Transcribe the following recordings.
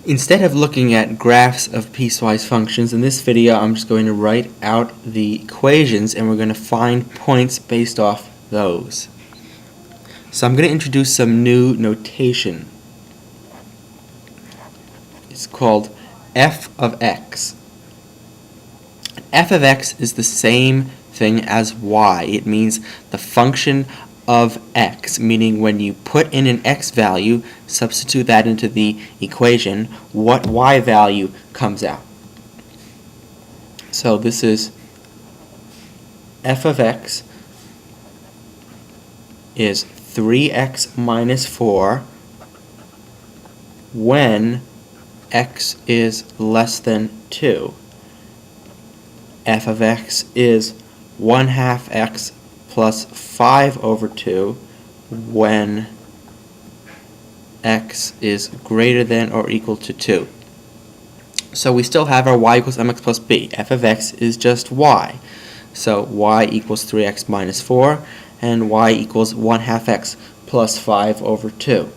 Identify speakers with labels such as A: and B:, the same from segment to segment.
A: Instead of looking at graphs of piecewise functions, in this video I'm just going to write out the equations and we're going to find points based off those. So I'm going to introduce some new notation. It's called f of x. F of x is the same thing as y. It means the function of x, meaning when you put in an x value, substitute that into the equation, what y value comes out. So this is f of x is 3x minus 4 when x is less than 2. F of x is 1/2 x plus 5 over 2 when x is greater than or equal to 2. So we still have our y equals mx plus b. F of x is just y. So y equals 3x minus 4 and y equals 1/2 x plus 5 over 2.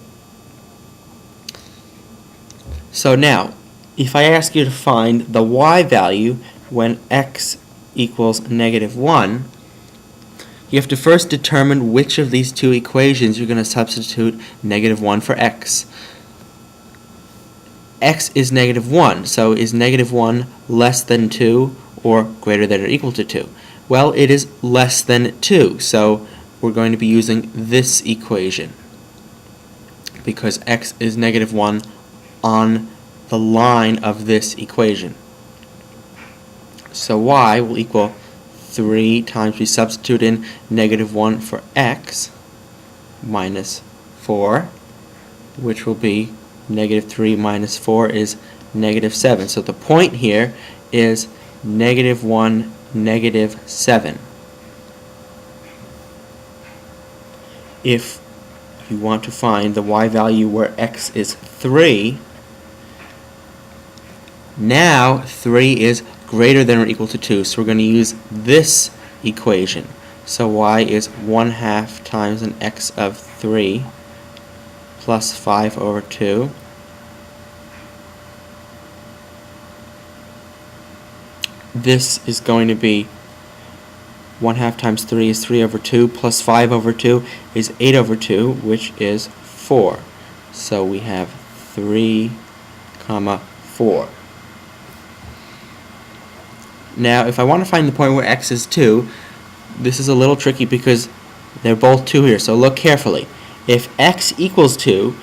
A: So now, if I ask you to find the y value when x equals -1, you have to first determine which of these two equations you're going to substitute -1 for x. X is -1, so is -1 less than 2 or greater than or equal to 2? Well, it is less than 2, so we're going to be using this equation because x is -1 on the line of this equation. So y will equal 3 times we substitute in -1 for x minus 4, which will be -3 minus 4 is -7. So the point here is -1, -7. If you want to find the y value where x is 3, now 3 is greater than or equal to 2, so we're going to use this equation. So y is 1/2 times an x of 3 plus 5 over 2. This is going to be 1/2 times 3 is 3 over 2 plus 5 over 2 is 8 over 2, which is 4. So we have 3, 4. Now, if I want to find the point where x is 2, this is a little tricky because they're both 2 here, so look carefully. If x equals 2,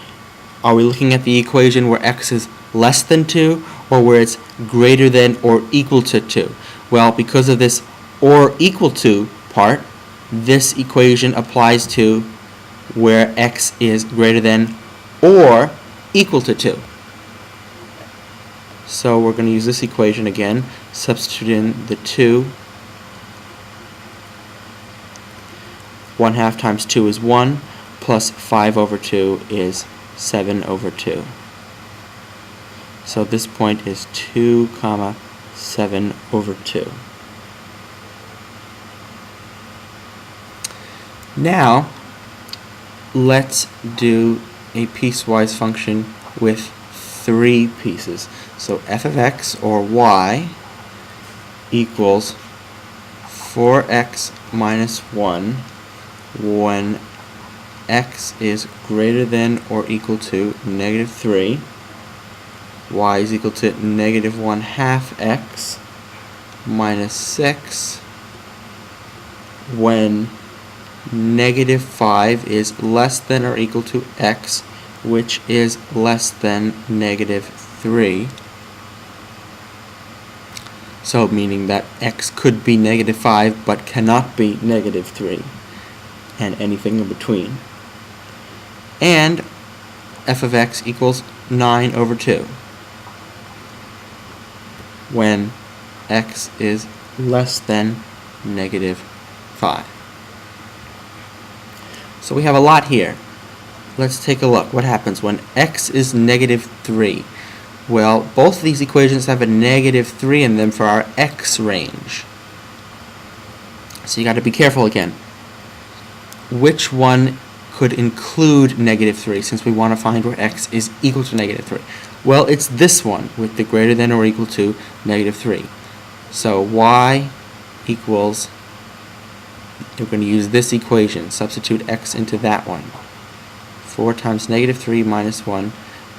A: are we looking at the equation where x is less than 2 or where it's greater than or equal to 2? Well, because of this or equal to part, this equation applies to where x is greater than or equal to 2. So we're going to use this equation again, substitute in the 2. 1/2 times 2 is 1, plus 5 over 2 is 7 over 2. So this point is 2, 7 over 2. Now, let's do a piecewise function with 3 pieces. So f of x, or y, equals 4x minus 1 when x is greater than or equal to -3. Y is equal to -1/2 x minus 6 when -5 is less than or equal to x, which is less than -3. So meaning that x could be -5 but cannot be -3, and anything in between. And f of x equals 9 over 2 when x is less than -5. So we have a lot here. Let's take a look. What happens when x is -3? Well, both of these equations have a -3 in them for our x range. So you got to be careful again. Which one could include negative 3 since we want to find where x is equal to negative 3? Well, it's this one with the greater than or equal to negative 3. So y equals, we're going to use this equation, substitute x into that one. 4 times negative 3 minus 1,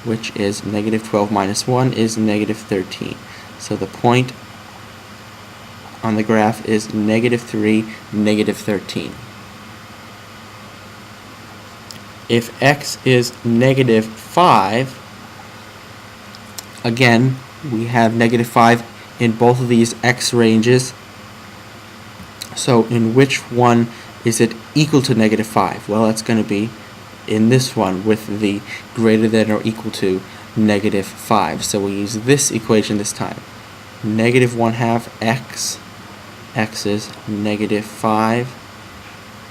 A: which is negative 12 minus 1 is negative 13. So the point on the graph is negative 3, negative 13. If x is negative 5, again, we have negative 5 in both of these x ranges. So in which one is it equal to negative 5? Well, that's going to be in this one with the greater than or equal to negative 5. So we use this equation this time. Negative 1/2 x. X is negative 5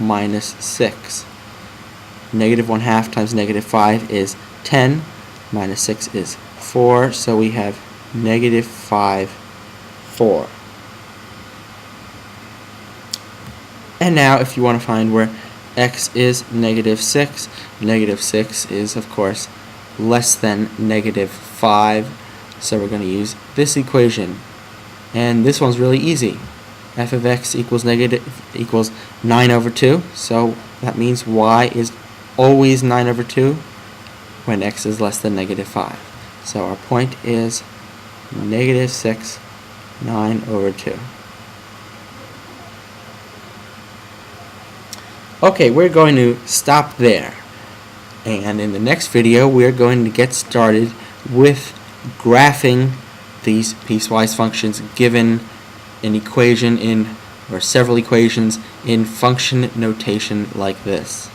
A: minus 6. Negative 1/2 times negative 5 is 10. Minus 6 is 4. So we have negative 5, 4. And now if you want to find where x is negative 6, negative 6 is, of course, less than negative 5. So we're going to use this equation. And this one's really easy. F of x equals 9 over 2. So that means y is always 9 over 2 when x is less than negative 5. So our point is negative 6, 9 over 2. Okay, we're going to stop there. And in the next video, we're going to get started with graphing these piecewise functions given an equation in, or several equations in function notation like this.